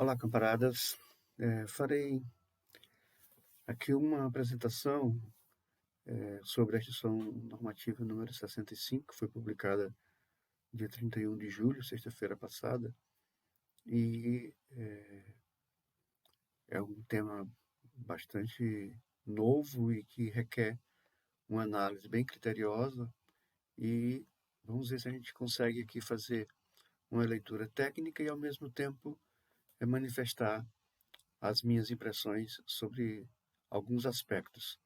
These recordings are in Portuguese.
Olá, camaradas. Farei aqui uma apresentação sobre a Instituição Normativa número 65, que foi publicada dia 31 de julho, sexta-feira passada, e é um tema bastante novo e que requer uma análise bem criteriosa e vamos ver se a gente consegue aqui fazer uma leitura técnica e, ao mesmo tempo, manifestar as minhas impressões sobre alguns aspectos.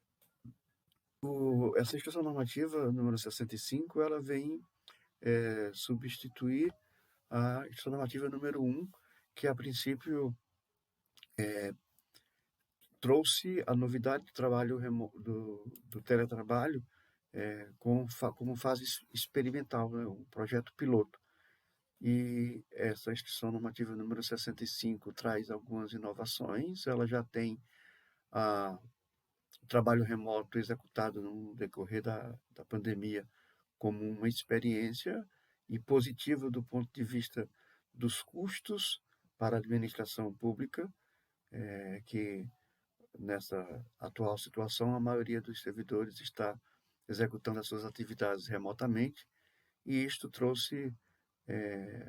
Essa Instituição Normativa número 65, ela vem substituir a Instituição Normativa número 1, que a princípio trouxe a novidade do trabalho do teletrabalho como fase experimental, né, um projeto piloto. E essa Instituição Normativa número 65 traz algumas inovações. Ela já tem o trabalho remoto executado no decorrer da pandemia como uma experiência e positiva do ponto de vista dos custos para a administração pública, que nessa atual situação a maioria dos servidores está executando as suas atividades remotamente, e isto trouxe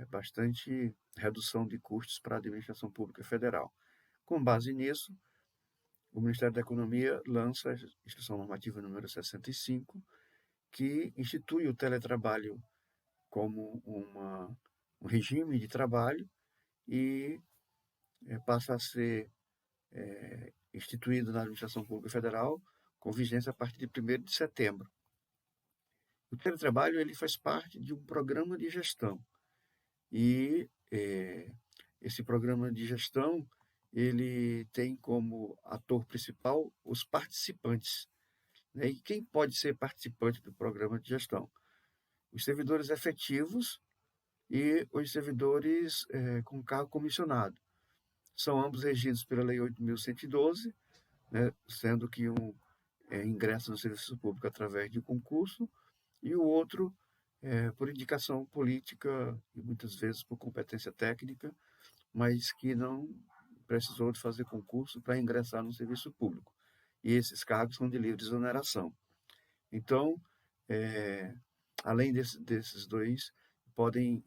bastante redução de custos para a administração pública federal. Com base nisso, o Ministério da Economia lança a Instituição Normativa número 65, que institui o teletrabalho como um regime de trabalho e passa a ser instituído na administração pública federal com vigência a partir de 1º de setembro. O teletrabalho ele faz parte de um programa de gestão e esse programa de gestão ele tem como ator principal os participantes, né? E quem pode ser participante do programa de gestão? Os servidores efetivos e os servidores com cargo comissionado. São ambos regidos pela Lei 8.112, né? Sendo que um ingressa no serviço público através de concurso e o outro por indicação política e muitas vezes por competência técnica, mas que não precisou de fazer concurso para ingressar no serviço público. E esses cargos são de livre exoneração. Então, além desses dois, podem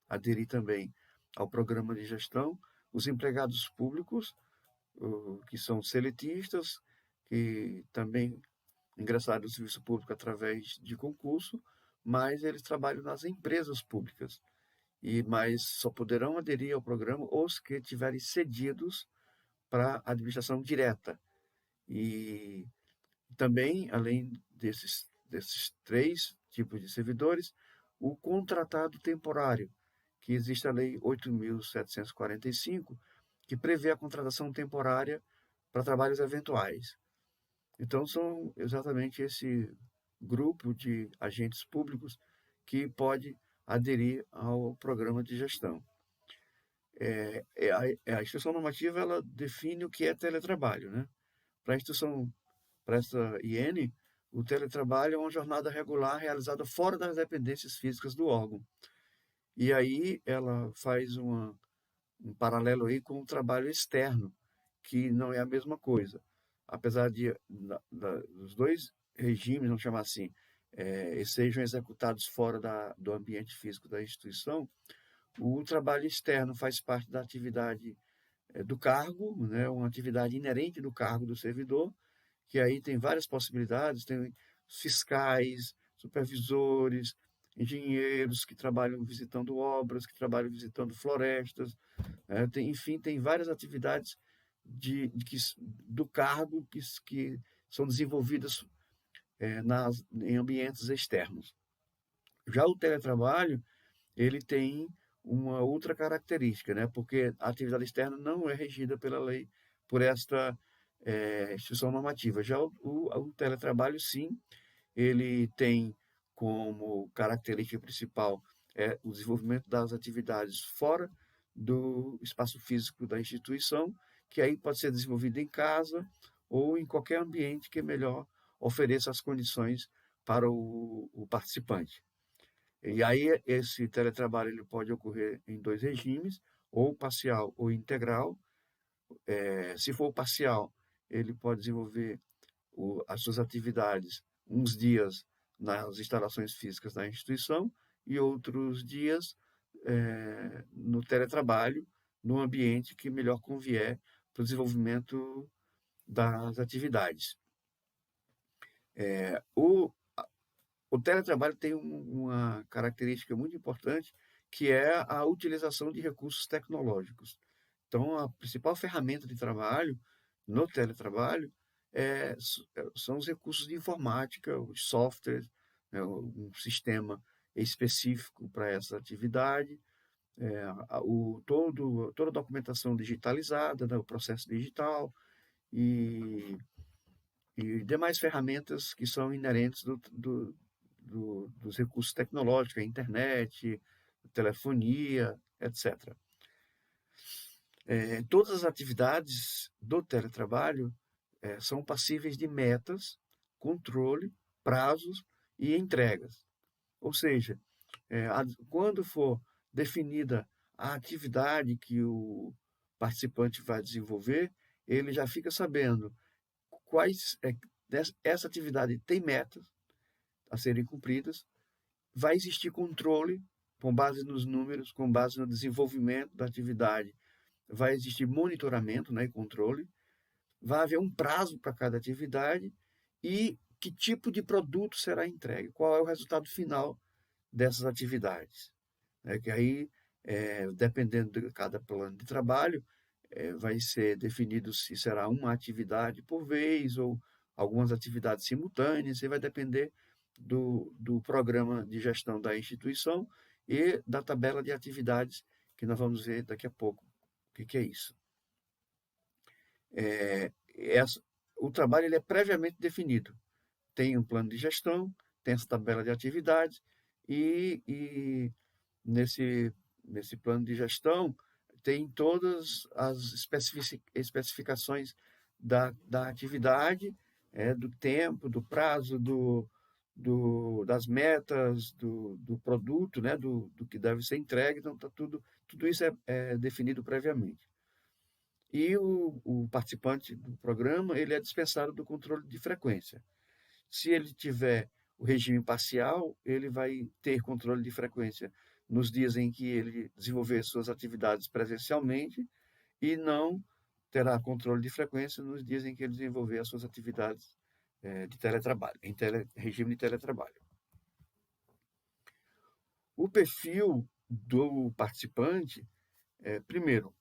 aderir também ao programa de gestão os empregados públicos, que são seletistas, que também ingressaram no serviço público através de concurso, mas eles trabalham nas empresas públicas. Mas só poderão aderir ao programa os que tiverem cedidos para a administração direta. E também, além desses 3 tipos de servidores, o contratado temporário, que existe a Lei 8.745, que prevê a contratação temporária para trabalhos eventuais. Então, são exatamente esse grupo de agentes públicos que pode aderir ao programa de gestão. A Instituição Normativa ela define o que é teletrabalho, né? Para essa IN, o teletrabalho é uma jornada regular realizada fora das dependências físicas do órgão. E aí ela faz um paralelo aí com o trabalho externo, que não é a mesma coisa. Apesar dos dois regimes, vamos chamar assim, sejam executados fora do ambiente físico da instituição, o trabalho externo faz parte da atividade do cargo, né, uma atividade inerente do cargo do servidor, que aí tem várias possibilidades, tem fiscais, supervisores, engenheiros que trabalham visitando obras, que trabalham visitando florestas, enfim, tem várias atividades do cargo que são desenvolvidas em ambientes externos. Já o teletrabalho, ele tem uma outra característica, né? Porque a atividade externa não é regida pela lei, por esta instituição normativa. Já o teletrabalho, sim, ele tem como característica principal o desenvolvimento das atividades fora do espaço físico da instituição, que aí pode ser desenvolvido em casa ou em qualquer ambiente que melhor ofereça as condições para o participante. E aí esse teletrabalho ele pode ocorrer em 2 regimes, ou parcial ou integral. Se for parcial, ele pode desenvolver as suas atividades uns dias nas instalações físicas da instituição e outros dias no teletrabalho, no ambiente que melhor convier para o desenvolvimento das atividades. O teletrabalho tem uma característica muito importante, que é a utilização de recursos tecnológicos. Então, a principal ferramenta de trabalho no teletrabalho são os recursos de informática, os softwares, né, um sistema específico para essa atividade, toda a documentação digitalizada, né, o processo digital e, e demais ferramentas que são inerentes dos recursos tecnológicos, a internet, telefonia, etc. Todas as atividades do teletrabalho são passíveis de metas, controle, prazos e entregas. Ou seja, quando for definida a atividade que o participante vai desenvolver, ele já fica sabendo essa atividade tem metas a serem cumpridas, vai existir controle com base nos números, com base no desenvolvimento da atividade, vai existir monitoramento, né, e controle, vai haver um prazo para cada atividade e que tipo de produto será entregue, qual é o resultado final dessas atividades. Que aí, dependendo de cada plano de trabalho, vai ser definido se será uma atividade por vez ou algumas atividades simultâneas, e vai depender do programa de gestão da instituição e da tabela de atividades, que nós vamos ver daqui a pouco o que é isso. O trabalho ele é previamente definido. Tem um plano de gestão, tem essa tabela de atividades e nesse plano de gestão tem todas as especificações da atividade, do tempo, do prazo, das metas, do produto, né, do que deve ser entregue. Então, tudo isso é definido previamente. E o participante do programa ele é dispensado do controle de frequência. Se ele tiver o regime parcial, ele vai ter controle de frequência nos dias em que ele desenvolver suas atividades presencialmente e não terá controle de frequência nos dias em que ele desenvolver as suas atividades de teletrabalho, regime de teletrabalho. O perfil do participante, primeiro,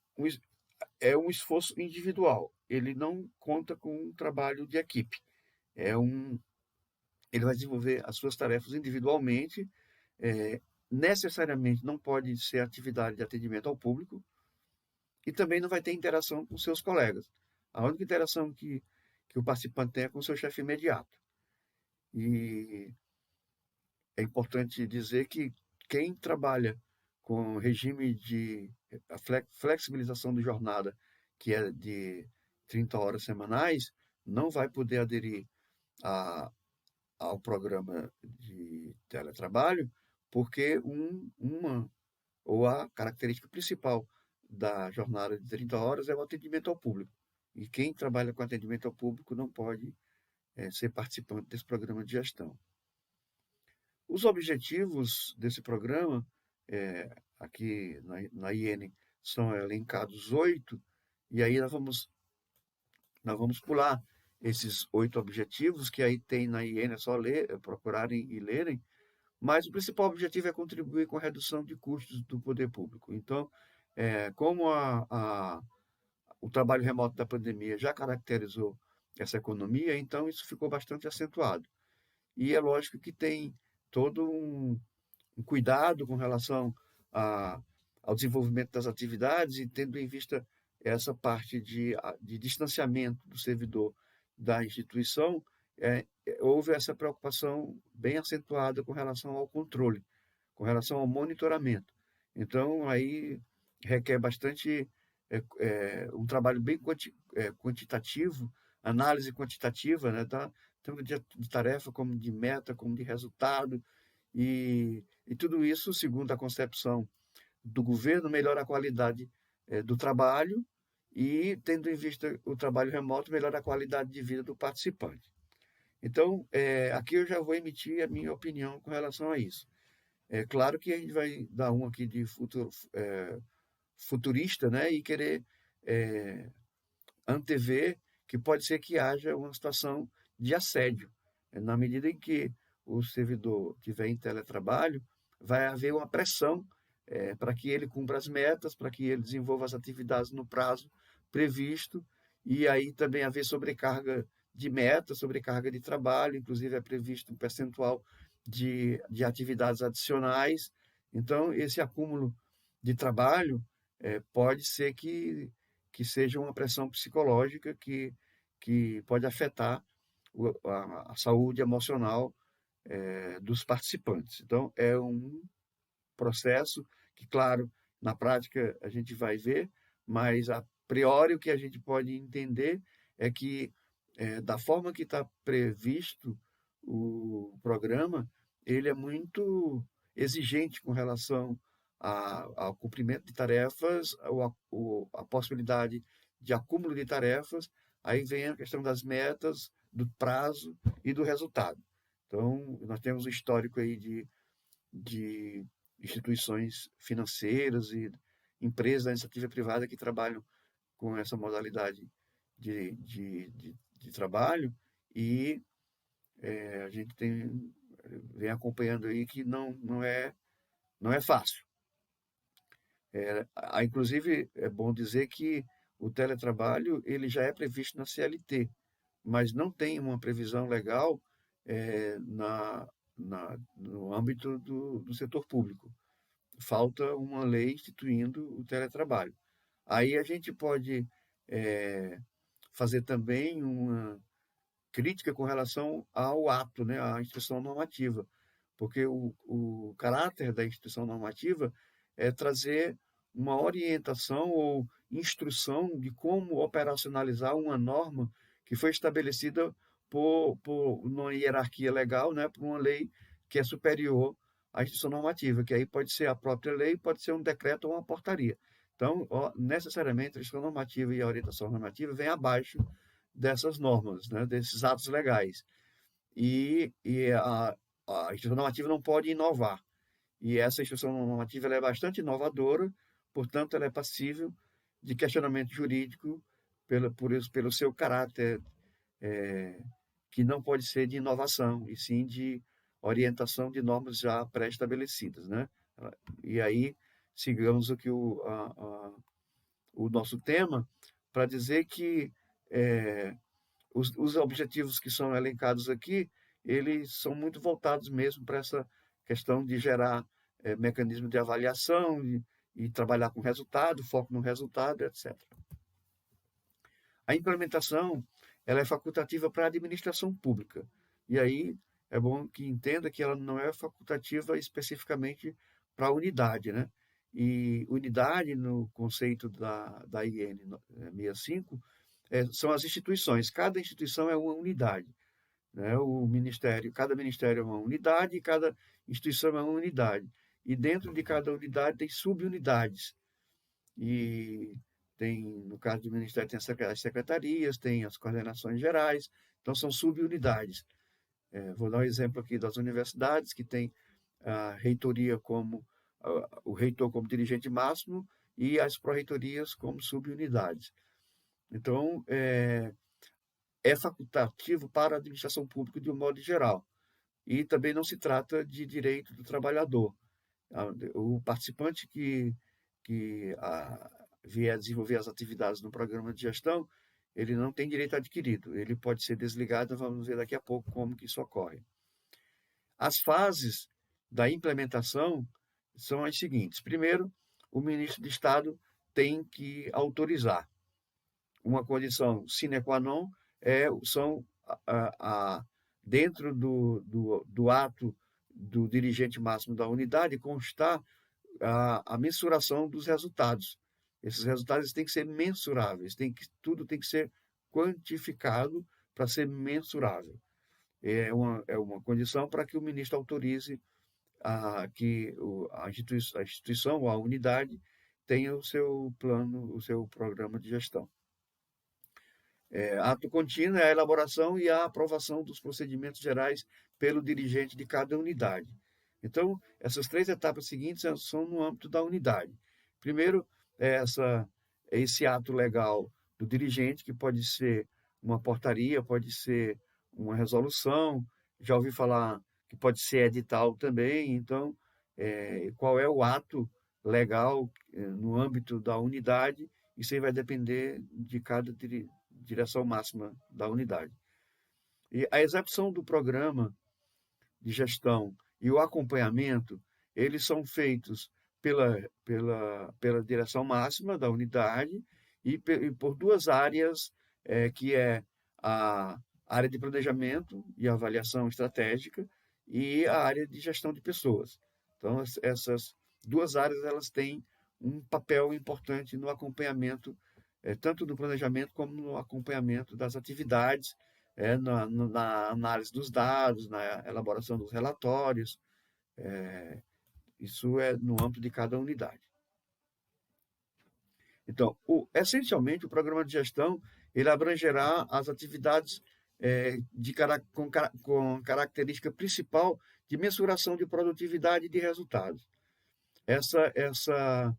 é um esforço individual. Ele não conta com um trabalho de equipe. Ele vai desenvolver as suas tarefas individualmente. Necessariamente não pode ser atividade de atendimento ao público e também não vai ter interação com seus colegas. A única interação que o participante tem é com o seu chefe imediato. E é importante dizer que quem trabalha com regime de flexibilização de jornada, que é de 30 horas semanais, não vai poder aderir ao programa de teletrabalho, porque a característica principal da jornada de 30 horas é o atendimento ao público. E quem trabalha com atendimento ao público não pode ser participante desse programa de gestão. Os objetivos desse programa, aqui na IN, são elencados 8, e aí nós vamos pular esses 8 objetivos, que aí tem na IN, é só procurarem e lerem, mas o principal objetivo é contribuir com a redução de custos do poder público. Então, como o trabalho remoto da pandemia já caracterizou essa economia, então isso ficou bastante acentuado. E é lógico que tem todo um cuidado com relação ao desenvolvimento das atividades e tendo em vista essa parte de distanciamento do servidor da instituição, houve essa preocupação bem acentuada com relação ao controle, com relação ao monitoramento. Então, aí requer bastante um trabalho bem quantitativo, análise quantitativa, né, tanto de tarefa como de meta, como de resultado, e tudo isso, segundo a concepção do governo, melhora a qualidade do trabalho e, tendo em vista o trabalho remoto, melhora a qualidade de vida do participante. Então, aqui eu já vou emitir a minha opinião com relação a isso. É claro que a gente vai dar um aqui de futurista, né, e querer antever que pode ser que haja uma situação de assédio. Na medida em que o servidor estiver em teletrabalho, vai haver uma pressão para que ele cumpra as metas, para que ele desenvolva as atividades no prazo previsto, e aí também haver sobrecarga de metas, sobrecarga de trabalho, inclusive é previsto um percentual de atividades adicionais. Então, esse acúmulo de trabalho pode ser que seja uma pressão psicológica que pode afetar a saúde emocional dos participantes. Então, é um processo que, claro, na prática a gente vai ver, mas a priori o que a gente pode entender é que, da forma que está previsto o programa, ele é muito exigente com relação ao cumprimento de tarefas, a possibilidade de acúmulo de tarefas, aí vem a questão das metas, do prazo e do resultado. Então, nós temos um histórico aí de instituições financeiras e empresas da iniciativa privada que trabalham com essa modalidade de trabalho e a gente vem acompanhando aí que não é fácil. Inclusive, é bom dizer que o teletrabalho ele já é previsto na CLT, mas não tem uma previsão legal no âmbito do setor público. Falta uma lei instituindo o teletrabalho. Aí a gente pode fazer também uma crítica com relação ao ato, né, à instituição normativa, porque o caráter da instituição normativa é trazer uma orientação ou instrução de como operacionalizar uma norma que foi estabelecida por uma hierarquia legal, né, por uma lei que é superior à instituição normativa, que aí pode ser a própria lei, pode ser um decreto ou uma portaria. Então, necessariamente, a instituição normativa e a orientação normativa vêm abaixo dessas normas, né, desses atos legais. E a instituição normativa não pode inovar. E essa instituição normativa ela é bastante inovadora, portanto, ela é passível de questionamento jurídico pelo seu caráter, que não pode ser de inovação, e sim de orientação de normas já pré-estabelecidas. Né? E aí, sigamos aqui o nosso tema, para dizer que os objetivos que são elencados aqui, eles são muito voltados mesmo para essa questão de gerar mecanismo de avaliação e trabalhar com resultado, foco no resultado, etc. A implementação ela é facultativa para a administração pública. E aí é bom que entenda que ela não é facultativa especificamente para a unidade, né? E unidade, no conceito da IN 65, são as instituições. Cada instituição é uma unidade. Né? Cada ministério é uma unidade e cada instituição é uma unidade. E dentro de cada unidade tem subunidades. E no caso do Ministério, tem as secretarias, tem as coordenações gerais, então são subunidades. Vou dar um exemplo aqui das universidades, que tem a reitoria o reitor como dirigente máximo e as pró-reitorias como subunidades. Então, é facultativo para a administração pública de um modo geral. E também não se trata de direito do trabalhador. O participante que vier a desenvolver as atividades no programa de gestão, ele não tem direito adquirido, ele pode ser desligado, vamos ver daqui a pouco como que isso ocorre. As fases da implementação são as seguintes. Primeiro, o ministro de Estado tem que autorizar. Uma condição sine qua non são dentro do ato do dirigente máximo da unidade constar a mensuração dos resultados. Esses resultados têm que ser mensuráveis, tudo tem que ser quantificado para ser mensurável. É uma condição para que o ministro autorize que a instituição ou a unidade tenha o seu plano, o seu programa de gestão. Ato contínuo é a elaboração e a aprovação dos procedimentos gerais pelo dirigente de cada unidade. Então, essas três etapas seguintes são no âmbito da unidade. Primeiro, esse ato legal do dirigente, que pode ser uma portaria, pode ser uma resolução, já ouvi falar que pode ser edital também. Então, qual é o ato legal no âmbito da unidade? Isso aí vai depender de cada direção máxima da unidade. E a execução do programa de gestão e o acompanhamento, eles são feitos pela direção máxima da unidade e por duas áreas, que é a área de planejamento e avaliação estratégica e a área de gestão de pessoas. Então, essas duas áreas elas têm um papel importante no acompanhamento, tanto do planejamento como no acompanhamento das atividades, na análise dos dados, na elaboração dos relatórios. Isso é no âmbito de cada unidade. Então, essencialmente, o programa de gestão ele abrangerá as atividades com característica principal de mensuração de produtividade e de resultados. Essa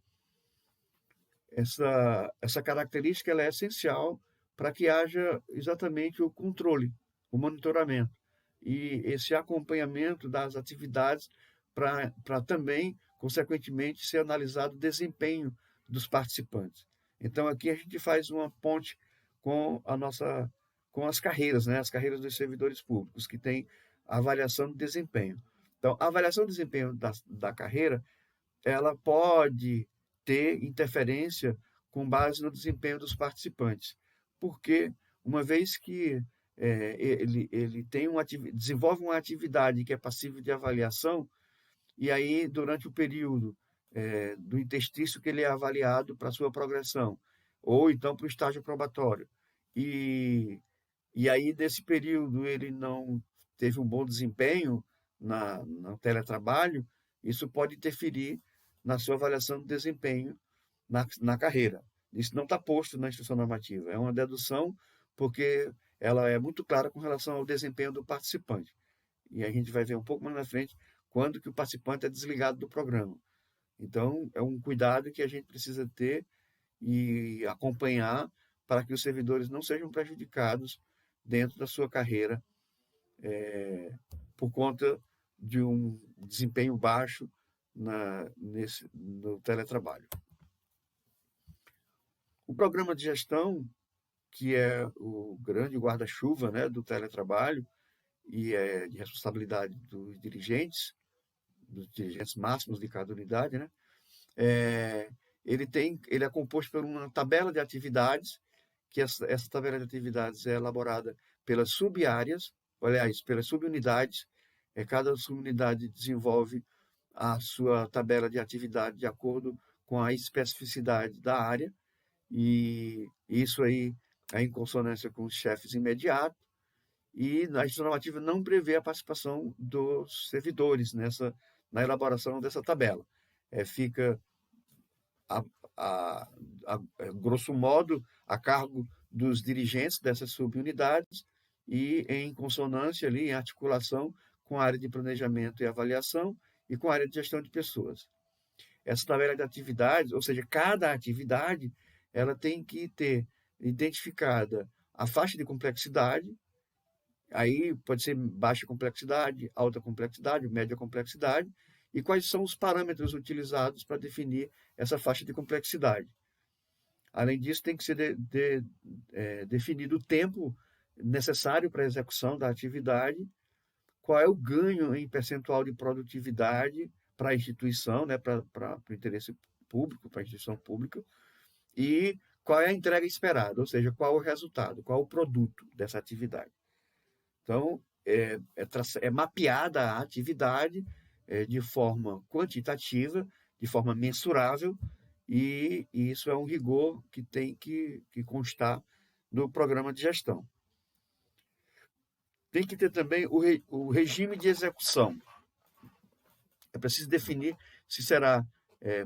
característica ela é essencial para que haja exatamente o controle, o monitoramento e esse acompanhamento das atividades para também, consequentemente, ser analisado o desempenho dos participantes. Então, aqui a gente faz uma ponte com com as carreiras, né? As carreiras dos servidores públicos, que tem a avaliação do desempenho. Então, a avaliação do desempenho da carreira, ela pode ter interferência com base no desempenho dos participantes, porque uma vez que ele desenvolve uma atividade que é passível de avaliação, e aí durante o período do interstício que ele é avaliado para sua progressão, ou então para o estágio probatório, e aí desse período ele não teve um bom desempenho no teletrabalho, isso pode interferir na sua avaliação de desempenho na carreira. Isso não está posto na instrução normativa, é uma dedução, porque ela é muito clara com relação ao desempenho do participante. E a gente vai ver um pouco mais na frente quando que o participante é desligado do programa. Então, é um cuidado que a gente precisa ter e acompanhar para que os servidores não sejam prejudicados dentro da sua carreira por conta de um desempenho baixo no teletrabalho. O programa de gestão, que é o grande guarda-chuva, né, do teletrabalho e é de responsabilidade dos dirigentes máximos de cada unidade, né, ele é composto por uma tabela de atividades, que essa tabela de atividades é elaborada pelas sub-áreas, aliás, pelas subunidades. Cada subunidade desenvolve a sua tabela de atividade de acordo com a especificidade da área, e isso aí é em consonância com os chefes imediatos, e a instrução normativa não prevê a participação dos servidores na elaboração dessa tabela. Fica, grosso modo, a cargo dos dirigentes dessas subunidades e em consonância ali, em articulação com a área de planejamento e avaliação e com a área de gestão de pessoas. Essa tabela de atividades, ou seja, cada atividade, ela tem que ter identificada a faixa de complexidade, aí pode ser baixa complexidade, alta complexidade, média complexidade, e quais são os parâmetros utilizados para definir essa faixa de complexidade. Além disso, tem que ser definido o tempo necessário para a execução da atividade, qual é o ganho em percentual de produtividade para a instituição, né, para o interesse público, para a instituição pública, e qual é a entrega esperada, ou seja, qual é o resultado, qual é o produto dessa atividade. Então, é mapeada a atividade de forma quantitativa, de forma mensurável, e isso é um rigor que tem que constar no programa de gestão. Tem que ter também o regime de execução. É preciso definir se será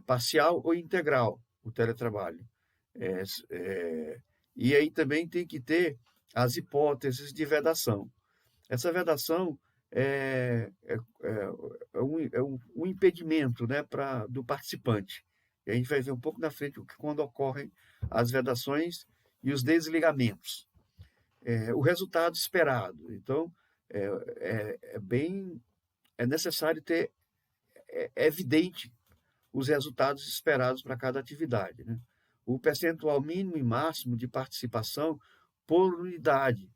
parcial ou integral. o teletrabalho. É, e aí também tem que ter as hipóteses de vedação. Essa vedação é um impedimento, né, do participante. E a gente vai ver um pouco na frente quando ocorrem as vedações e os desligamentos. O resultado esperado. Então, é necessário ter evidente os resultados esperados para cada atividade, né? O percentual mínimo e máximo de participação por unidade,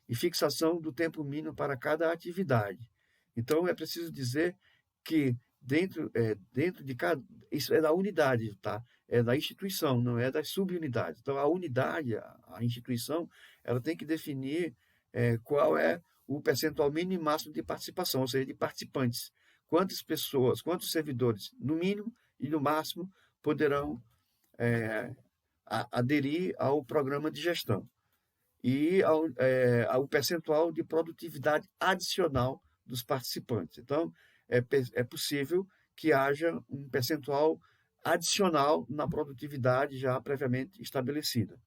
e fixação do tempo mínimo para cada atividade. Então, é preciso dizer que dentro de cada... Isso é da unidade, tá? É da instituição, não é das subunidades. Então, a unidade, a instituição, ela tem que definir qual é o percentual mínimo e máximo de participação, ou seja, de participantes. Quantas pessoas, quantos servidores, no mínimo e no máximo, poderão aderir ao programa de gestão. E ao percentual de produtividade adicional dos participantes. Então, é possível que haja um percentual adicional na produtividade já previamente estabelecida.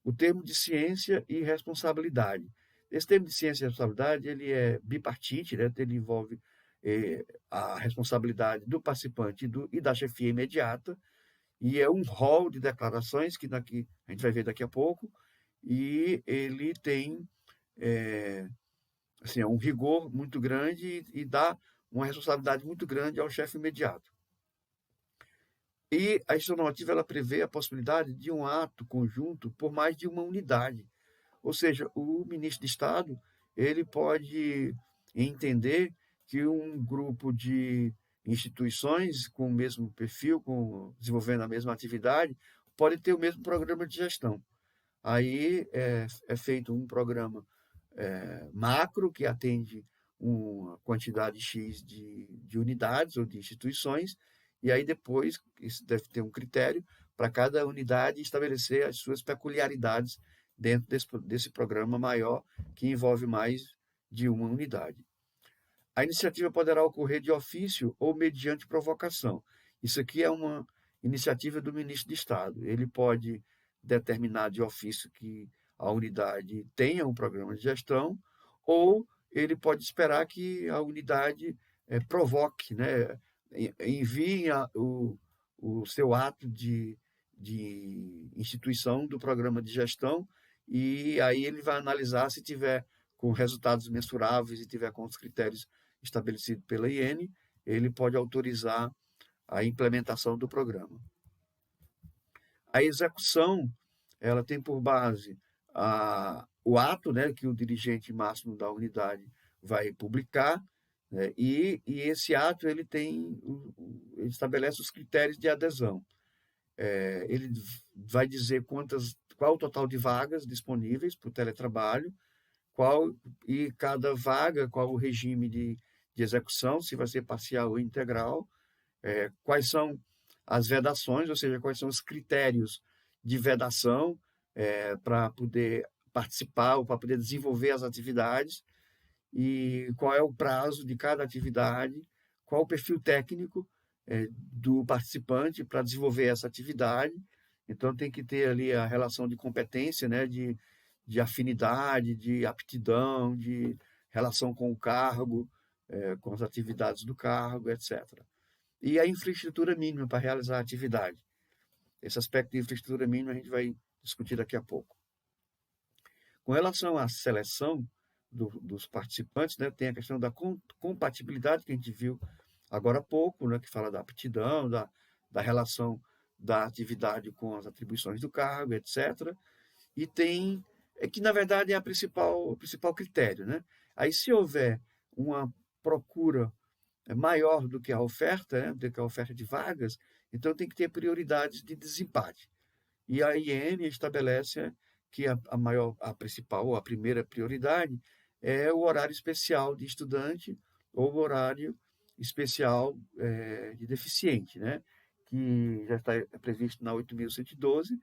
O termo de ciência e responsabilidade. Esse termo de ciência e responsabilidade ele é bipartite, né? Ele envolve a responsabilidade do participante e da chefia imediata, e é um rol de declarações que a gente vai ver daqui a pouco, e ele tem assim, um rigor muito grande e dá uma responsabilidade muito grande ao chefe imediato. E a gestão normativa ela prevê a possibilidade de um ato conjunto por mais de uma unidade. Ou seja, o ministro de Estado ele pode entender que um grupo de instituições com o mesmo perfil, desenvolvendo a mesma atividade, pode ter o mesmo programa de gestão. Aí é feito um programa macro que atende uma quantidade X de unidades ou de instituições, e aí depois isso deve ter um critério para cada unidade estabelecer as suas peculiaridades dentro desse programa maior que envolve mais de uma unidade. A iniciativa poderá ocorrer de ofício ou mediante provocação. Isso aqui é uma iniciativa do ministro de Estado. Ele pode determinar de ofício que a unidade tenha um programa de gestão, ou ele pode esperar que a unidade provoque, né? Envie o seu ato de instituição do programa de gestão, e aí ele vai analisar se tiver com resultados mensuráveis e tiver com os critérios estabelecidos pela IN, ele pode autorizar a implementação do programa. A execução, ela tem por base o ato, né, que o dirigente máximo da unidade vai publicar, né, e esse ato ele estabelece os critérios de adesão. Ele vai dizer qual o total de vagas disponíveis para o teletrabalho, e cada vaga, qual o regime de execução, se vai ser parcial ou integral, quais são as vedações, ou seja, quais são os critérios de vedação para poder participar ou para poder desenvolver as atividades, e qual é o prazo de cada atividade, qual o perfil técnico do participante para desenvolver essa atividade. Então, tem que ter ali a relação de competência, né, de afinidade, de aptidão, de relação com o cargo, com as atividades do cargo, etc. E a infraestrutura mínima para realizar a atividade. Esse aspecto de infraestrutura mínima a gente vai discutir daqui a pouco. Com relação à seleção dos participantes, né, tem a questão da compatibilidade que a gente viu agora há pouco, né, que fala da aptidão, da relação da atividade com as atribuições do cargo, etc. E tem que, na verdade, é o principal critério, né? Aí, se houver uma procura maior do que a oferta, né, do que a oferta de vagas, então tem que ter prioridades de desempate. E a IN estabelece que a principal, ou a primeira prioridade é o horário especial de estudante ou o horário especial de deficiente, né? Que já está previsto na 8.112,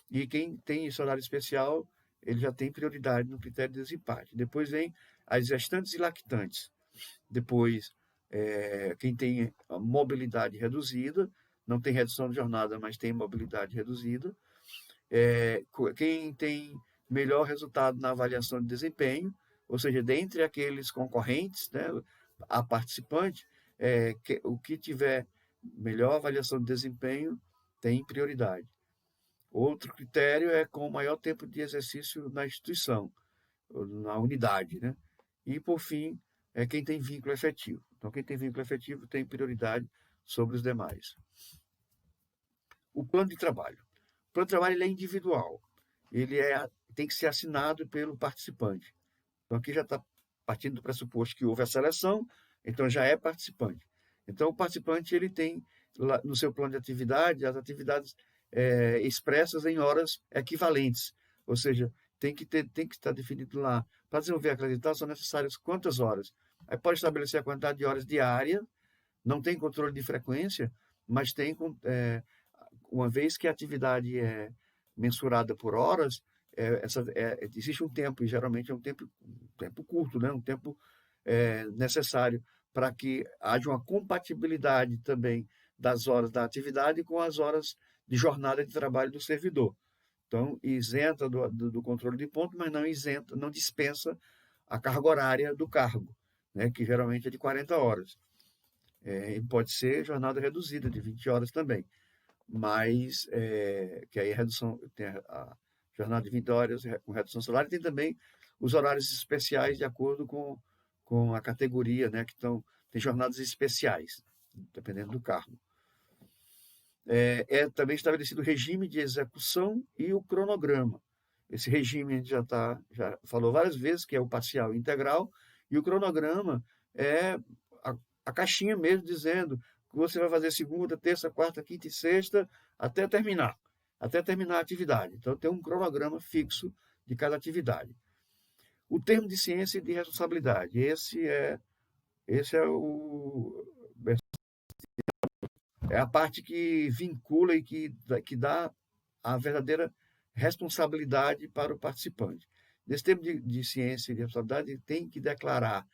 e quem tem esse horário especial, ele já tem prioridade no critério de desempate. Depois vem as gestantes e lactantes. Depois, quem tem a mobilidade reduzida, não tem redução de jornada, mas tem mobilidade reduzida. Quem tem melhor resultado na avaliação de desempenho, ou seja, dentre aqueles concorrentes, né, a participante, o que tiver melhor avaliação de desempenho tem prioridade. Outro critério é com maior tempo de exercício na instituição, na unidade, né? E, por fim, é quem tem vínculo efetivo. Então, quem tem vínculo efetivo tem prioridade sobre os demais. O plano de trabalho. O plano de trabalho ele é individual. Tem que ser assinado pelo participante. Então, aqui já está partindo do pressuposto que houve a seleção, então já é participante. Então, o participante ele tem no seu plano de atividade as atividades expressas em horas equivalentes, ou seja, tem que estar definido lá. Para desenvolver a acreditação são necessárias quantas horas? Aí pode estabelecer a quantidade de horas diária, não tem controle de frequência, mas tem, uma vez que a atividade é mensurada por horas, existe um tempo, e geralmente é um tempo curto, né? Um tempo necessário para que haja uma compatibilidade também das horas da atividade com as horas de jornada de trabalho do servidor. Então, isenta do controle de ponto, mas não dispensa a carga horária do cargo, né? Que geralmente é de 40 horas. E pode ser jornada reduzida, de 20 horas também. Mas, que aí tem a jornada de 20 horas com redução salária, tem também os horários especiais de acordo com a categoria, né? Tem jornadas especiais, dependendo do cargo. Também estabelecido o regime de execução e o cronograma. Esse regime a gente já falou várias vezes, que é o parcial e integral, e o cronograma é a caixinha mesmo dizendo que você vai fazer segunda, terça, quarta, quinta e sexta até terminar a atividade. Então, tem um cronograma fixo de cada atividade. O termo de ciência e de responsabilidade. Esse é a parte que vincula e que dá a verdadeira responsabilidade para o participante. Nesse termo de ciência e de responsabilidade, ele tem que declarar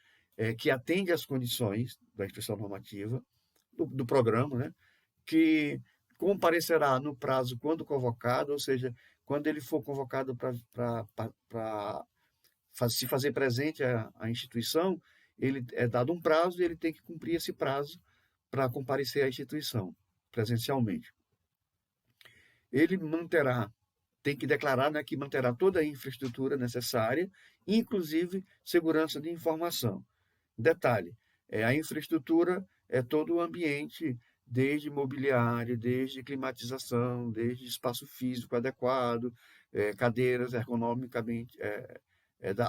que atende às condições da instituição normativa, do programa, né? Que comparecerá no prazo quando convocado, ou seja, quando ele for convocado para se fazer presente à instituição, ele é dado um prazo e ele tem que cumprir esse prazo para comparecer à instituição presencialmente. Ele tem que declarar, né, que manterá toda a infraestrutura necessária, inclusive segurança de informação. Detalhe, a infraestrutura é todo o ambiente, desde mobiliário, desde climatização, desde espaço físico adequado, cadeiras ergonomicamente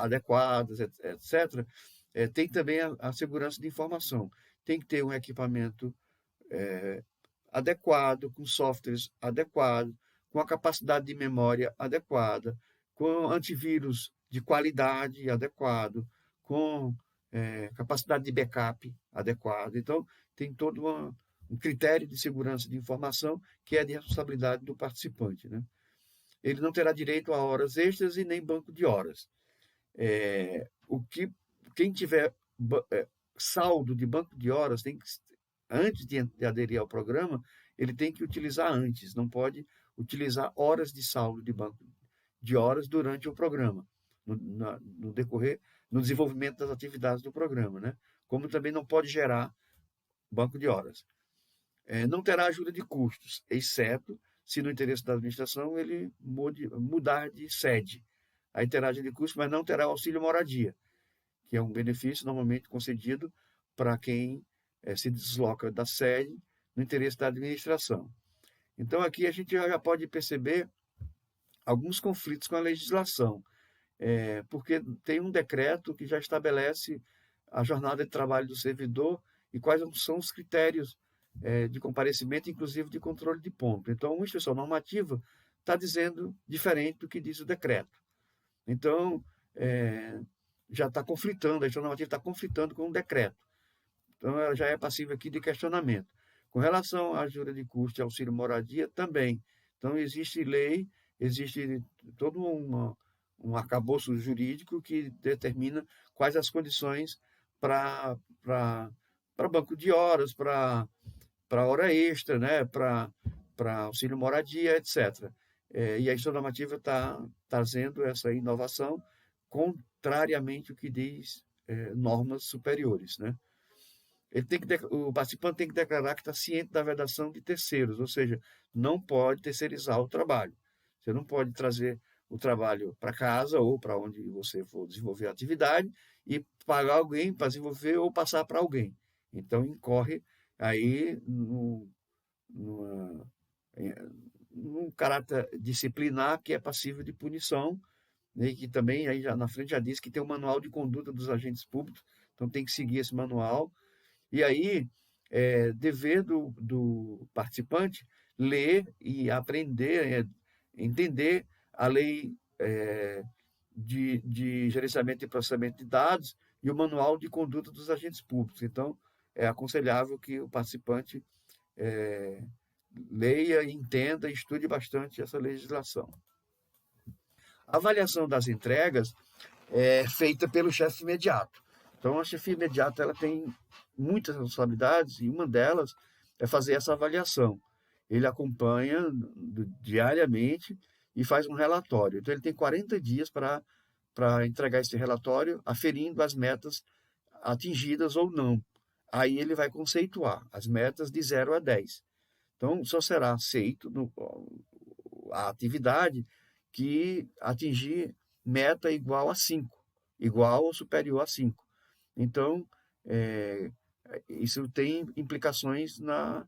adequadas, etc. Tem também a segurança de informação. Tem que ter um equipamento adequado, com softwares adequados, com a capacidade de memória adequada, com antivírus de qualidade adequado, com capacidade de backup adequada. Então, tem todo um critério de segurança de informação que é de responsabilidade do participante, né? Ele não terá direito a horas extras e nem banco de horas. Quem tiver saldo de banco de horas antes de aderir ao programa, ele tem que utilizar antes, não pode utilizar horas de saldo de banco de horas durante o programa, no desenvolvimento das atividades do programa, né? Como também não pode gerar banco de horas. Não terá ajuda de custos, exceto se no interesse da administração ele mudar de sede. Aí terá ajuda de custos, mas não terá auxílio moradia, que é um benefício normalmente concedido para quem se desloca da sede no interesse da administração. Então, aqui a gente já pode perceber alguns conflitos com a legislação, porque tem um decreto que já estabelece a jornada de trabalho do servidor e quais são os critérios de comparecimento, inclusive de controle de ponto. Então, uma instituição normativa está dizendo diferente do que diz o decreto. Então, já está conflitando, a instituição normativa está conflitando com o decreto. Então, ela já é passível aqui de questionamento. Com relação à ajuda de custo e auxílio moradia, também. Então, existe lei, existe todo um arcabouço jurídico que determina quais as condições para banco de horas, para para hora extra, né? Para auxílio moradia, etc. E a Instituição normativa está trazendo essa inovação contrariamente ao que diz normas superiores, né? O participante tem que declarar que está ciente da vedação de terceiros, ou seja, não pode terceirizar o trabalho. Você não pode trazer o trabalho para casa ou para onde você for desenvolver a atividade e pagar alguém para desenvolver ou passar para alguém. Então, incorre aí numa, num caráter disciplinar que é passível de punição, né, e que também aí já na frente já diz que tem um manual de conduta dos agentes públicos, então tem que seguir esse manual. E aí, dever do participante ler e aprender, entender a lei de gerenciamento e processamento de dados e o manual de conduta dos agentes públicos. Então, é aconselhável que o participante eh, leia, entenda e estude bastante essa legislação. A avaliação das entregas é feita pelo chefe imediato. Então, a chefia imediata ela tem muitas responsabilidades e uma delas é fazer essa avaliação. Ele acompanha diariamente e faz um relatório. Então, ele tem 40 dias para entregar esse relatório, aferindo as metas atingidas ou não. Aí ele vai conceituar as metas de 0 a 10. Então, só será aceito a atividade que atingir meta igual a 5, igual ou superior a 5. Então, é, isso tem implicações na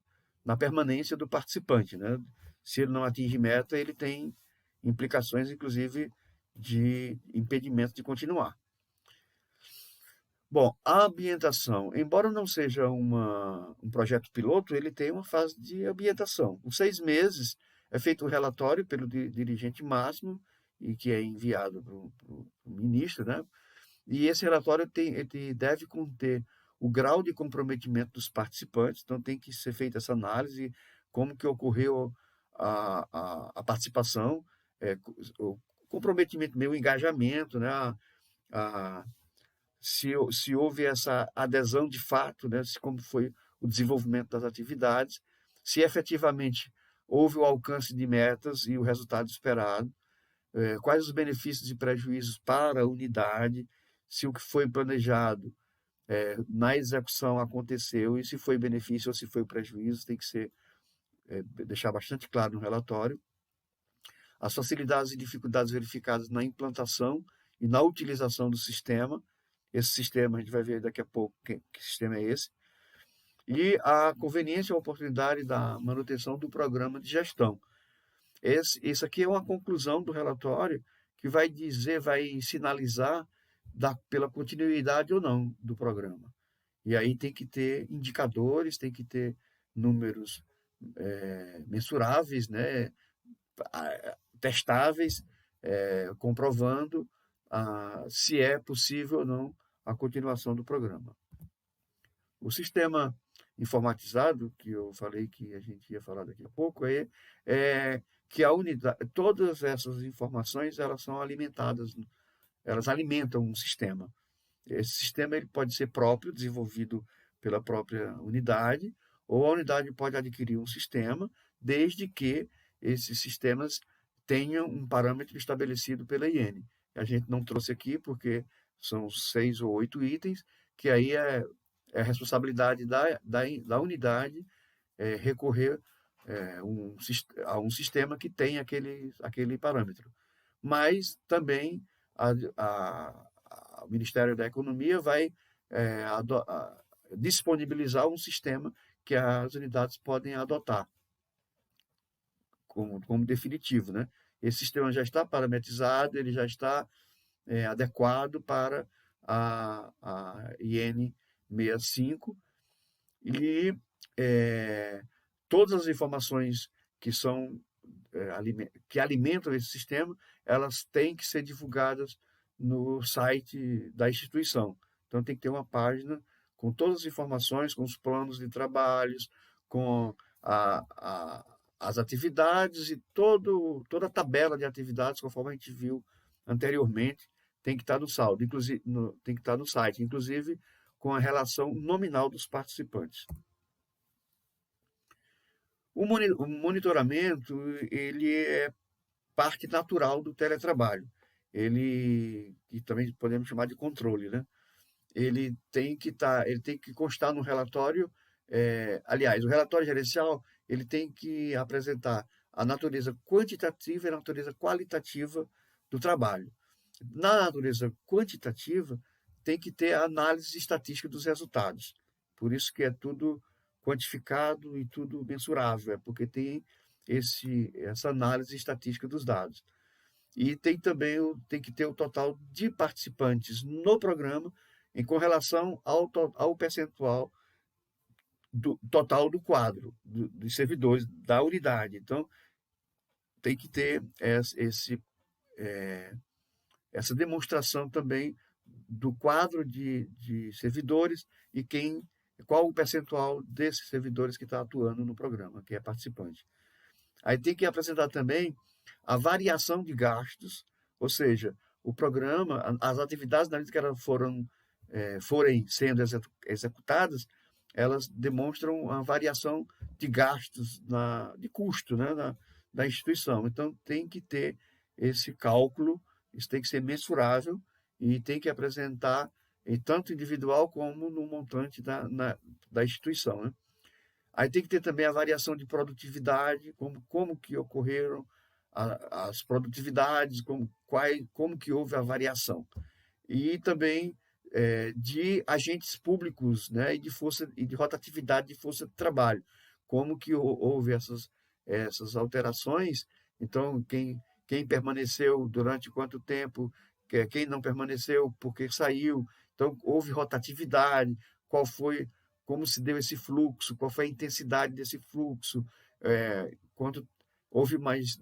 permanência do participante, né? Se ele não atinge meta, ele tem implicações, inclusive, de impedimento de continuar. Bom, a ambientação, embora não seja um projeto piloto, ele tem uma fase de ambientação. Com 6 meses, é feito um relatório pelo dirigente máximo, e que é enviado para o ministro, né? E esse relatório ele deve conter o grau de comprometimento dos participantes, então tem que ser feita essa análise, como que ocorreu a participação, o comprometimento meu, o engajamento, né? A, se houve essa adesão de fato, né? Como foi o desenvolvimento das atividades, se efetivamente houve o alcance de metas e o resultado esperado, quais os benefícios e prejuízos para a unidade, se o que foi planejado na execução aconteceu e se foi benefício ou se foi prejuízo, tem que ser deixar bastante claro no relatório. As facilidades e dificuldades verificadas na implantação e na utilização do sistema. Esse sistema, a gente vai ver daqui a pouco que sistema é esse. E a conveniência e a oportunidade da manutenção do programa de gestão. Isso aqui é uma conclusão do relatório que vai dizer, vai sinalizar pela continuidade ou não do programa. E aí tem que ter indicadores, tem que ter números mensuráveis, né, testáveis, comprovando se é possível ou não a continuação do programa. O sistema informatizado, que eu falei que a gente ia falar daqui a pouco, é que a unidade, todas essas informações elas são alimentadas, elas alimentam um sistema. Esse sistema ele pode ser próprio, desenvolvido pela própria unidade, ou a unidade pode adquirir um sistema, desde que esses sistemas tenham um parâmetro estabelecido pela IN. A gente não trouxe aqui porque são 6 ou 8 itens, que aí é a responsabilidade da unidade recorrer a um sistema que tem aquele parâmetro. Mas também o Ministério da Economia vai disponibilizar um sistema que as unidades podem adotar como definitivo, né? Esse sistema já está parametrizado, ele já está adequado para a IN 65 e todas as informações que que alimentam esse sistema, elas têm que ser divulgadas no site da instituição. Então tem que ter uma página com todas as informações, com os planos de trabalhos, com as atividades e toda a tabela de atividades, conforme a gente viu anteriormente, tem que estar no saldo, inclusive tem que estar no site, inclusive com a relação nominal dos participantes. O monitoramento, ele é parte natural do teletrabalho. Ele, e também podemos chamar de controle, né? Ele tem que constar no relatório, aliás, o relatório gerencial, ele tem que apresentar a natureza quantitativa e a natureza qualitativa do trabalho. Na natureza quantitativa, tem que ter a análise estatística dos resultados. Por isso que é tudo quantificado e tudo mensurável, é porque tem essa análise estatística dos dados. E tem também tem que ter o total de participantes no programa com relação ao percentual do total do quadro, dos servidores da unidade. Então, tem que ter essa demonstração também do quadro de servidores e qual o percentual desses servidores que está atuando no programa, que é participante. Aí tem que apresentar também a variação de gastos, ou seja, o programa, as atividades na que elas forem sendo executadas, elas demonstram a variação de gastos, de custo, né, da instituição. Então, tem que ter esse cálculo, isso tem que ser mensurável e tem que apresentar tanto individual como no montante da instituição, né? Aí tem que ter também a variação de produtividade, como que ocorreram as produtividades, como que houve a variação. E também de agentes públicos, né, e de rotatividade de força de trabalho, como que houve essas alterações. Então, quem permaneceu durante quanto tempo, quem não permaneceu porque saiu. Então, houve rotatividade, como se deu esse fluxo, qual foi a intensidade desse fluxo, quanto houve mais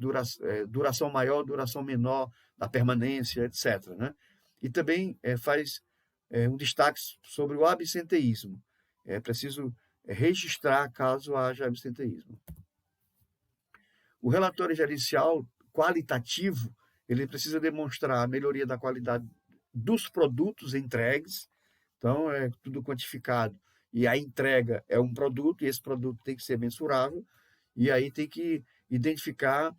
duração maior, duração menor da permanência, etc., né? E também faz um destaque sobre o absenteísmo. É preciso registrar caso haja absenteísmo. O relatório gerencial qualitativo, ele precisa demonstrar a melhoria da qualidade dos produtos entregues, então é tudo quantificado, e a entrega é um produto, e esse produto tem que ser mensurável, e aí tem que identificar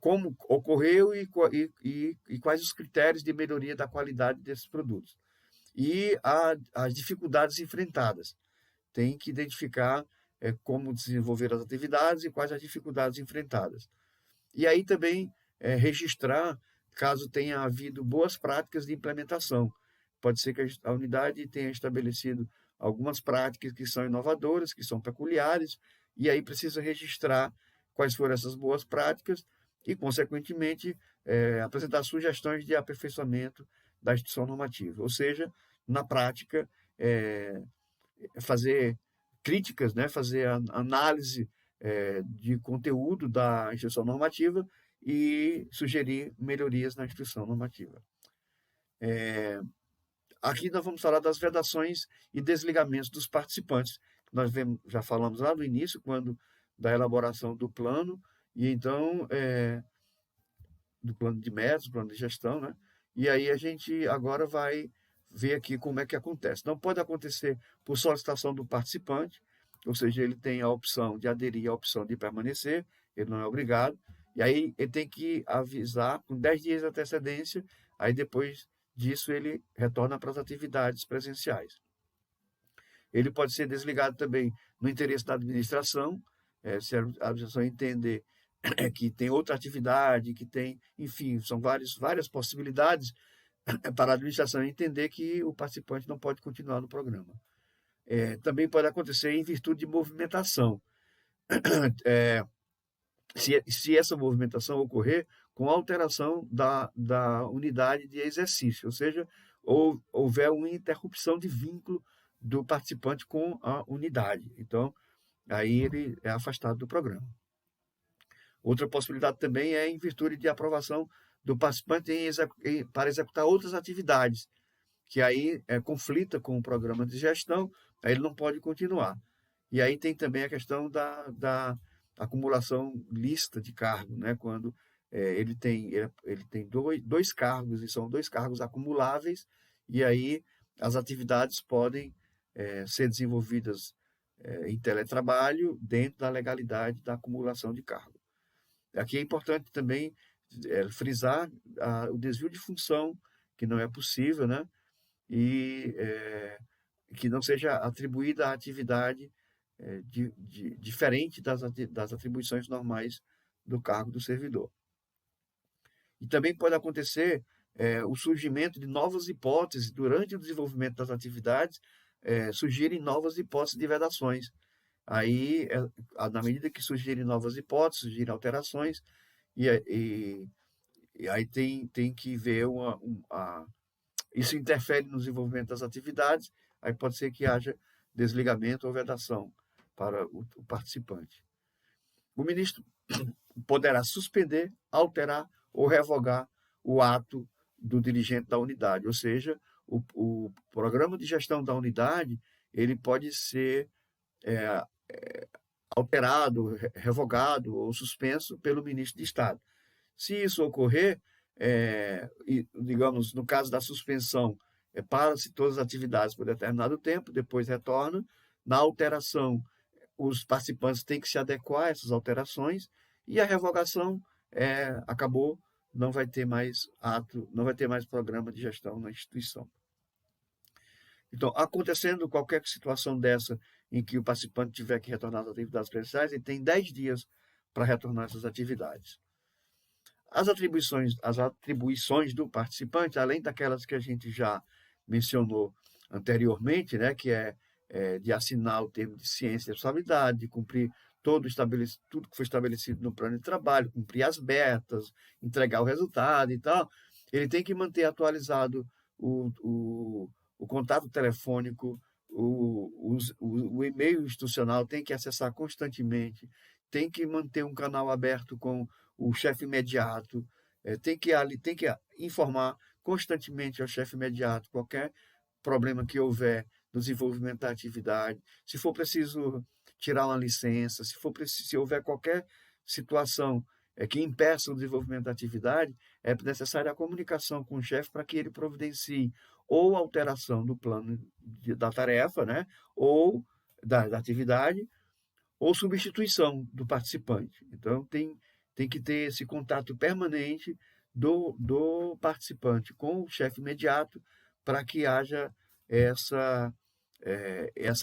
como ocorreu e quais os critérios de melhoria da qualidade desses produtos. E as dificuldades enfrentadas. Tem que identificar como desenvolver as atividades e quais as dificuldades enfrentadas. E aí também registrar caso tenha havido boas práticas de implementação. Pode ser que a unidade tenha estabelecido algumas práticas que são inovadoras, que são peculiares, e aí precisa registrar quais foram essas boas práticas e, consequentemente, apresentar sugestões de aperfeiçoamento da instituição normativa. Ou seja, na prática, fazer críticas, né, fazer a análise de conteúdo da instituição normativa e sugerir melhorias na instituição normativa. Aqui nós vamos falar das vedações e desligamentos dos participantes. Nós já falamos lá no início, da elaboração do plano, e então, do plano de metas, do plano de gestão, né? E aí a gente agora vai ver aqui como é que acontece. Não pode acontecer por solicitação do participante, ou seja, ele tem a opção de aderir à opção de permanecer, ele não é obrigado, e aí ele tem que avisar com 10 dias de antecedência, aí depois disso ele retorna para as atividades presenciais. Ele pode ser desligado também no interesse da administração, se a administração entender que tem outra atividade, que tem, enfim, são várias possibilidades para a administração entender que o participante não pode continuar no programa. Também pode acontecer em virtude de movimentação. Se essa movimentação ocorrer com alteração da unidade de exercício, ou seja, houver uma interrupção de vínculo do participante com a unidade. Então, aí ele é afastado do programa. Outra possibilidade também é em virtude de aprovação do participante para executar outras atividades, que aí conflita com o programa de gestão, aí ele não pode continuar. E aí tem também a questão da acumulação lista de cargo, né? Quando ele tem dois cargos, e são dois cargos acumuláveis, e aí as atividades podem ser desenvolvidas em teletrabalho dentro da legalidade da acumulação de cargo. Aqui é importante também frisar o desvio de função, que não é possível, né? E que não seja atribuída a atividade diferente das atribuições normais do cargo do servidor. E também pode acontecer o surgimento de novas hipóteses durante o desenvolvimento das atividades, surgirem novas hipóteses de vedações. Aí, na medida que surgirem novas hipóteses, surgirem alterações, e aí tem que ver isso interfere no desenvolvimento das atividades, aí pode ser que haja desligamento ou vedação para o participante. O ministro poderá suspender, alterar ou revogar o ato do dirigente da unidade, ou seja, o programa de gestão da unidade ele pode ser alterado, revogado ou suspenso pelo ministro de Estado. Se isso ocorrer, digamos, no caso da suspensão, para-se todas as atividades por determinado tempo, depois retorna. Na alteração, os participantes têm que se adequar a essas alterações, e a revogação acabou, não vai ter mais ato, não vai ter mais programa de gestão na instituição. Então, acontecendo qualquer situação dessa em que o participante tiver que retornar às atividades presenciais, ele tem 10 dias para retornar essas atividades. As atribuições do participante, além daquelas que a gente já mencionou anteriormente, né, que é de assinar o termo de ciência e responsabilidade, de cumprir tudo que foi estabelecido no plano de trabalho, cumprir as metas, entregar o resultado e tal, ele tem que manter atualizado o contato telefônico, o e-mail institucional, tem que acessar constantemente, tem que manter um canal aberto com o chefe imediato, tem que informar constantemente ao chefe imediato qualquer problema que houver no desenvolvimento da atividade, se for preciso tirar uma licença, se houver qualquer situação que impeça o desenvolvimento da atividade, é necessária a comunicação com o chefe para que ele providencie ou alteração do plano da tarefa, né, ou da atividade, ou substituição do participante. Então, tem que ter esse contato permanente do participante com o chefe imediato para que haja essa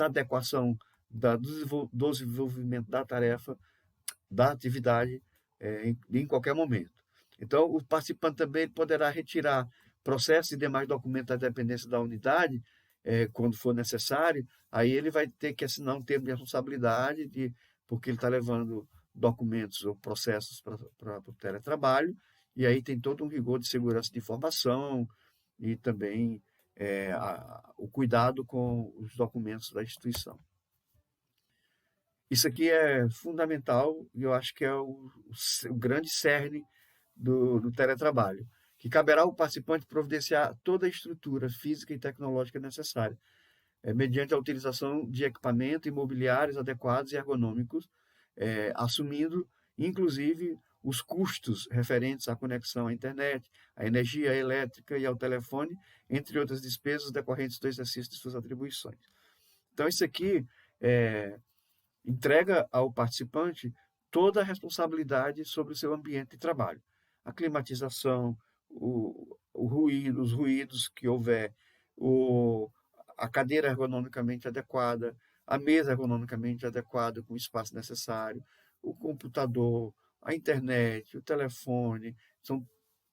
adequação do desenvolvimento da tarefa, da atividade, em qualquer momento. Então, o participante também poderá retirar processos e demais documentos da dependência da unidade, quando for necessário. Aí ele vai ter que assinar um termo de responsabilidade, porque ele está levando documentos ou processos para o teletrabalho, e aí tem todo um rigor de segurança de informação e também o cuidado com os documentos da instituição. Isso aqui é fundamental e eu acho que é o grande cerne do teletrabalho, que caberá ao participante providenciar toda a estrutura física e tecnológica necessária, mediante a utilização de equipamentos imobiliários adequados e ergonômicos, assumindo, inclusive, os custos referentes à conexão à internet, à energia elétrica e ao telefone, entre outras despesas decorrentes do exercício de suas atribuições. Então, isso aqui entrega ao participante toda a responsabilidade sobre o seu ambiente de trabalho. A climatização, os ruídos que houver, a cadeira ergonomicamente adequada, a mesa ergonomicamente adequada com o espaço necessário, o computador, a internet, o telefone,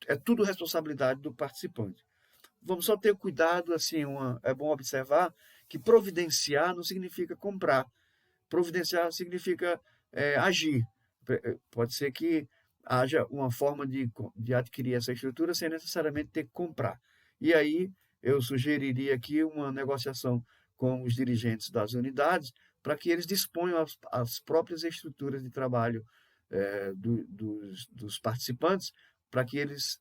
é tudo responsabilidade do participante. Vamos só ter cuidado, assim, é bom observar que providenciar não significa comprar. Providenciar significa agir. Pode ser que haja uma forma de adquirir essa estrutura sem necessariamente ter que comprar. E aí eu sugeriria aqui uma negociação com os dirigentes das unidades para que eles disponham as próprias estruturas de trabalho dos participantes, para que eles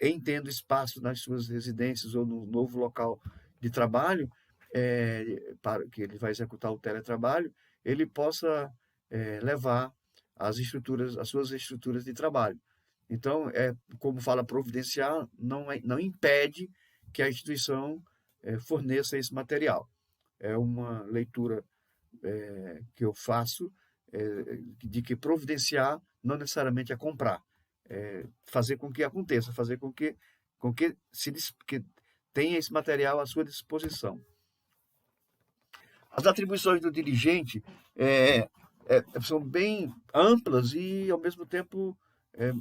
entendam espaço nas suas residências ou no novo local de trabalho, para que ele vai executar o teletrabalho, ele possa levar as suas estruturas de trabalho. Então, como fala providenciar, não impede que a instituição forneça esse material. É uma leitura que eu faço, de que providenciar não necessariamente é comprar, fazer com que aconteça, fazer com que que tenha esse material à sua disposição. As atribuições do dirigente são bem amplas e, ao mesmo tempo, é,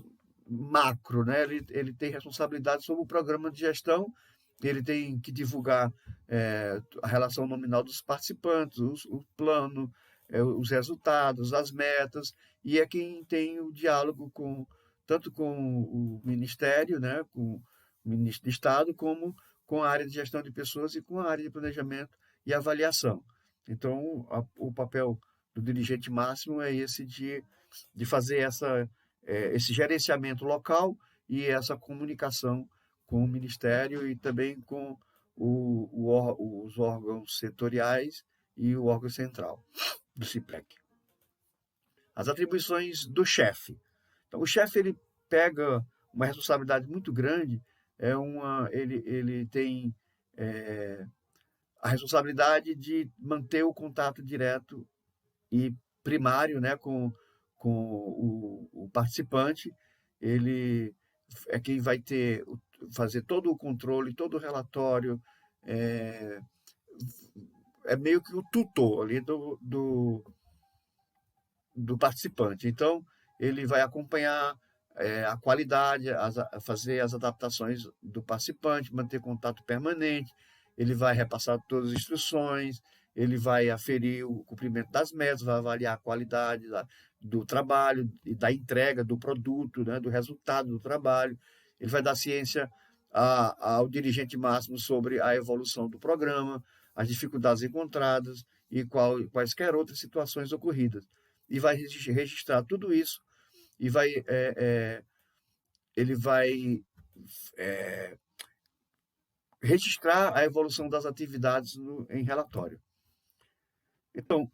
macro, né? Ele tem responsabilidade sobre o programa de gestão, ele tem que divulgar a relação nominal dos participantes, o plano, os resultados, as metas, e é quem tem o diálogo tanto com o Ministério, né, com o Ministro de Estado, como com a área de gestão de pessoas e com a área de planejamento e avaliação. Então, o papel do dirigente máximo é esse de fazer esse gerenciamento local e essa comunicação com o Ministério e também com os órgãos setoriais e o órgão central do CIPLEC. As atribuições do chefe. Então, o chefe ele pega uma responsabilidade muito grande, ele tem a responsabilidade de manter o contato direto e primário, né, com o participante. Ele é quem vai fazer todo o controle, todo o relatório, é meio que o tutor ali do participante. Então, ele vai acompanhar a qualidade, fazer as adaptações do participante, manter contato permanente, ele vai repassar todas as instruções, ele vai aferir o cumprimento das metas, vai avaliar a qualidade do trabalho e da entrega do produto, né, do resultado do trabalho. Ele vai dar ciência ao dirigente máximo sobre a evolução do programa, as dificuldades encontradas e quaisquer outras situações ocorridas. E vai registrar tudo isso e ele vai registrar a evolução das atividades em relatório. Então,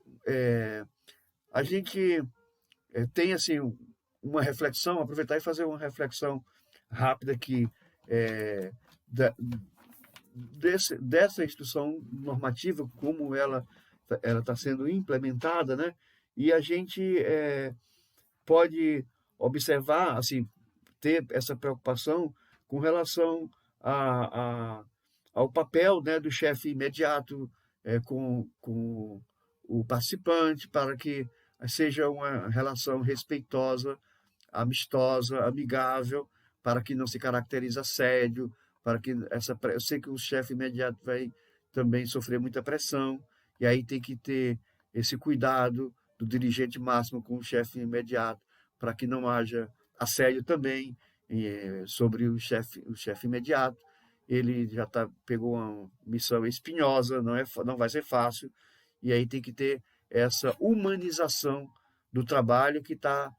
a gente tem assim uma reflexão, aproveitar e fazer uma reflexão rápida aqui dessa instrução normativa, como ela está sendo implementada, né? E a gente pode observar, assim, ter essa preocupação com relação ao papel, né, do chefe imediato com o participante, para que seja uma relação respeitosa, amistosa, amigável, para que não se caracterize assédio, para que eu sei que o chefe imediato vai também sofrer muita pressão, e aí tem que ter esse cuidado do dirigente máximo com o chefe imediato, para que não haja assédio também sobre o chefe imediato. Ele já pegou uma missão espinhosa, não vai ser fácil, e aí tem que ter essa humanização do trabalho que está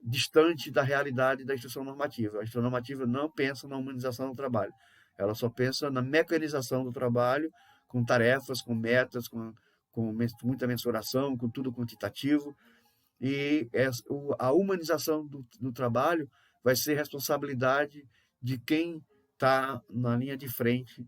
distante da realidade da instrução normativa. A instrução normativa não pensa na humanização do trabalho, ela só pensa na mecanização do trabalho, com tarefas, com metas, com muita mensuração, com tudo quantitativo, e a humanização do trabalho vai ser responsabilidade de quem está na linha de frente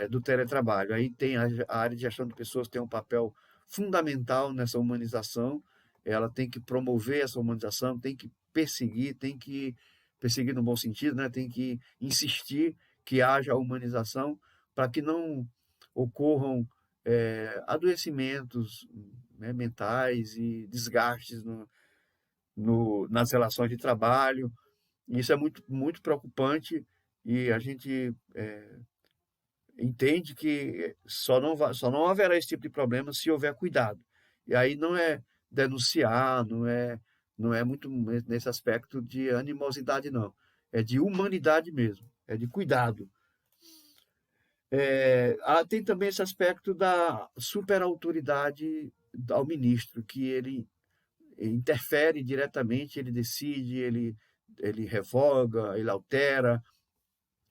do teletrabalho. Aí tem a área de gestão de pessoas tem um papel fundamental nessa humanização, ela tem que promover essa humanização, tem que perseguir no bom sentido, né? Tem que insistir que haja humanização para que não ocorram adoecimentos, né, mentais e desgastes nas relações de trabalho. Isso é muito, muito preocupante e a gente entende que só não haverá esse tipo de problema se houver cuidado. E aí não é denunciar, não é muito nesse aspecto de animosidade, não. É de humanidade mesmo, é de cuidado. Tem também esse aspecto da superautoridade ao ministro, que ele interfere diretamente, ele decide, ele revoga, ele altera.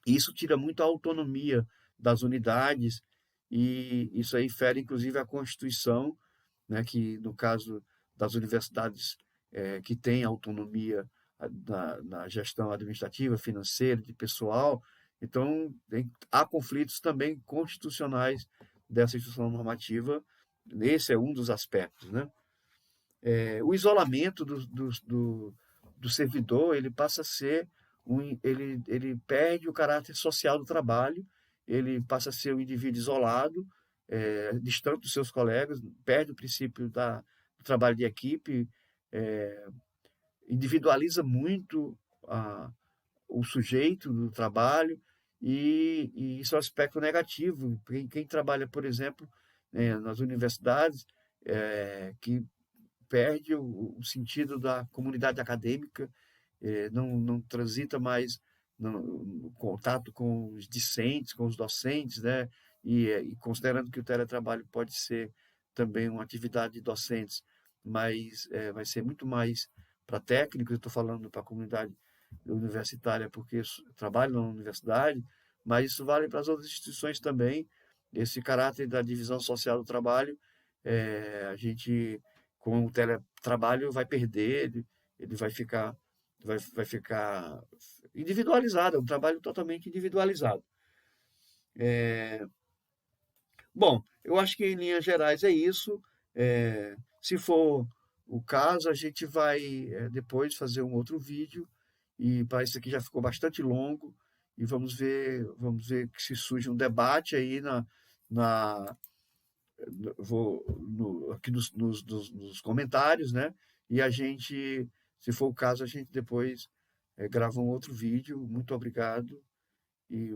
Isso tira muito a autonomia das unidades e isso aí fere inclusive a Constituição, né, que no caso das universidades que têm autonomia na gestão administrativa, financeira, de pessoal, então há conflitos também constitucionais dessa instituição normativa Esse é um dos aspectos, né? O isolamento do servidor, ele passa a ser ele perde o caráter social do trabalho, ele passa a ser um indivíduo isolado, distante dos seus colegas, perde o princípio do trabalho de equipe, é, individualiza muito o sujeito do trabalho, e isso é um aspecto negativo. Quem trabalha, por exemplo, nas universidades, que perde o sentido da comunidade acadêmica, não transita mais no contato com os discentes, com os docentes, né? E considerando que o teletrabalho pode ser também uma atividade de docentes, mas vai ser muito mais para técnicos. Eu estou falando para a comunidade universitária porque eu trabalho na universidade, mas isso vale para as outras instituições também. Esse caráter da divisão social do trabalho, a gente, com o teletrabalho, vai perder, ele vai ficar individualizado, é um trabalho totalmente individualizado. Bom, eu acho que em linhas gerais é isso. Se for o caso, a gente vai depois fazer um outro vídeo, e para isso aqui já ficou bastante longo, e vamos ver que se surge um debate aí na aqui nos comentários, né? E a gente, se for o caso, a gente depois grava um outro vídeo. Muito obrigado e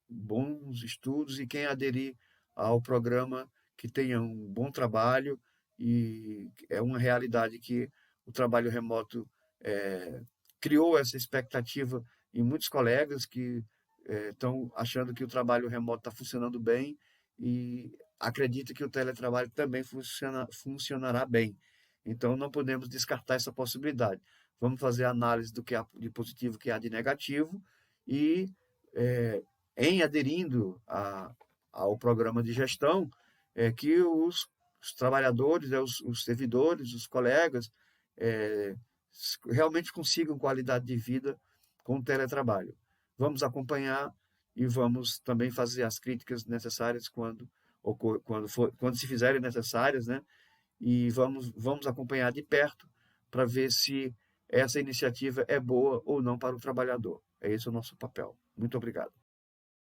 bons estudos. E quem aderir ao programa, que tenha um bom trabalho. E é uma realidade que o trabalho remoto criou essa expectativa em muitos colegas que estão achando que o trabalho remoto está funcionando bem, e acredita que o teletrabalho também funcionará bem. Então, não podemos descartar essa possibilidade. Vamos fazer a análise do que há de positivo, o que há de negativo, e é, em aderindo ao programa de gestão, que os trabalhadores, os servidores, os colegas, é, realmente consigam qualidade de vida com o teletrabalho. Vamos acompanhar e vamos também fazer as críticas necessárias quando se fizerem necessárias, né? E vamos acompanhar de perto para ver se essa iniciativa é boa ou não para o trabalhador. É esse o nosso papel. Muito obrigado.